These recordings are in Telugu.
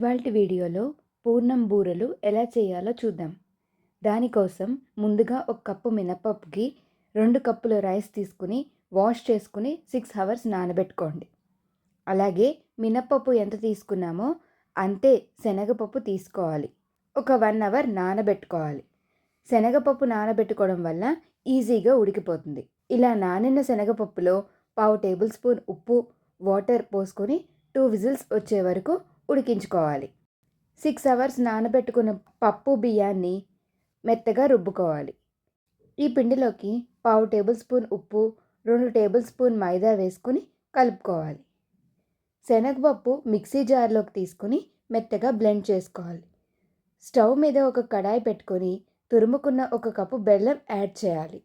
ఇవాల్టి వీడియోలో పూర్ణం బూరెలు ఎలా చేయాలో చూద్దాం. దానికోసం ముందుగా ఒక కప్పు మినపప్పుకి 2 కప్పుల రైస్ తీసుకుని వాష్ చేసుకుని 6 అవర్స్ నానబెట్టుకోండి. అలాగే మినపప్పు ఎంత తీసుకున్నామో అంతే శనగపప్పు తీసుకోవాలి. ఒక 1 అవర్ నానబెట్టుకోవాలి. శనగపప్పు నానబెట్టుకోవడం వల్ల ఈజీగా ఉడికిపోతుంది. ఇలా నానిన శనగపప్పులో 1/2 టేబుల్ స్పూన్ ఉప్పు, వాటర్ పోసుకొని 2 విజిల్స్ వచ్చే వరకు ఉడికించుకోవాలి. 6 అవర్స్ నానబెట్టుకున్న పప్పు బియ్యాన్ని మెత్తగా రుబ్బుకోవాలి. ఈ పిండిలోకి 1/2 టేబుల్ స్పూన్ ఉప్పు, 2 టేబుల్ స్పూన్ మైదా వేసుకొని కలుపుకోవాలి. శనగపప్పు మిక్సీ జార్లోకి తీసుకుని మెత్తగా బ్లెండ్ చేసుకోవాలి. స్టవ్ మీద ఒక కడాయి పెట్టుకొని తురుముకున్న 1 కప్పు బెల్లం యాడ్ చేయాలి.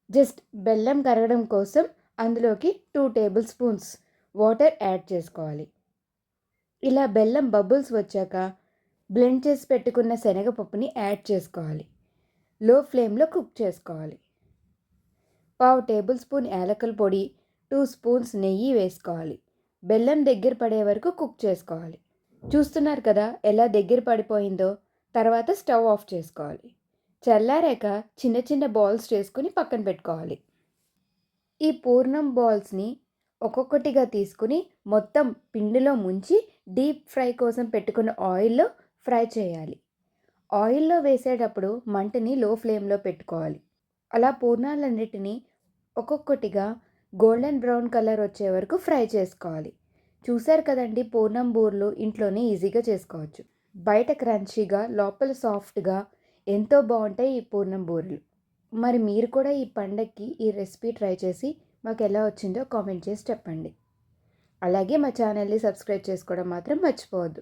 జస్ట్ బెల్లం కరగడం కోసం అందులోకి 2 టేబుల్ స్పూన్స్ వాటర్ యాడ్ చేసుకోవాలి. ఇలా బెల్లం బబుల్స్ వచ్చాక బ్లెండ్ చేసి పెట్టుకున్న శనగపప్పుని యాడ్ చేసుకోవాలి. లో ఫ్లేమ్లో కుక్ చేసుకోవాలి. 1/2 టేబుల్ స్పూన్ యాలకుల పొడి, 2 స్పూన్స్ నెయ్యి వేసుకోవాలి. బెల్లం దగ్గర పడే వరకు కుక్ చేసుకోవాలి. చూస్తున్నారు కదా ఎలా దగ్గర పడిపోయిందో. తర్వాత స్టవ్ ఆఫ్ చేసుకోవాలి. చల్లారాక చిన్న చిన్న బాల్స్ చేసుకుని పక్కన పెట్టుకోవాలి. ఈ పూర్ణం బాల్స్ని ఒక్కొక్కటిగా తీసుకుని మొత్తం పిండిలో ముంచి డీప్ ఫ్రై కోసం పెట్టుకున్న ఆయిల్లో ఫ్రై చేయాలి. ఆయిల్లో వేసేటప్పుడు మంటని లో ఫ్లేమ్లో పెట్టుకోవాలి. అలా పూర్ణాలన్నిటినీ ఒక్కొక్కటిగా గోల్డెన్ బ్రౌన్ కలర్ వచ్చే వరకు ఫ్రై చేసుకోవాలి. చూశారు కదండి, పూర్ణం బూరెలు ఇంట్లోనే ఈజీగా చేసుకోవచ్చు. బయట క్రంచీగా, లోపల సాఫ్ట్గా ఎంతో బాగుంటాయి ఈ పూర్ణం బూరెలు. మరి మీరు కూడా ఈ పండగకి ఈ రెసిపీ ట్రై చేసి మాకు ఎలా వచ్చిందో కామెంట్ చేసి చెప్పండి. అలాగే మా ఛానల్ని సబ్స్క్రైబ్ చేసుకోవడం మాత్రం మర్చిపోవద్దు.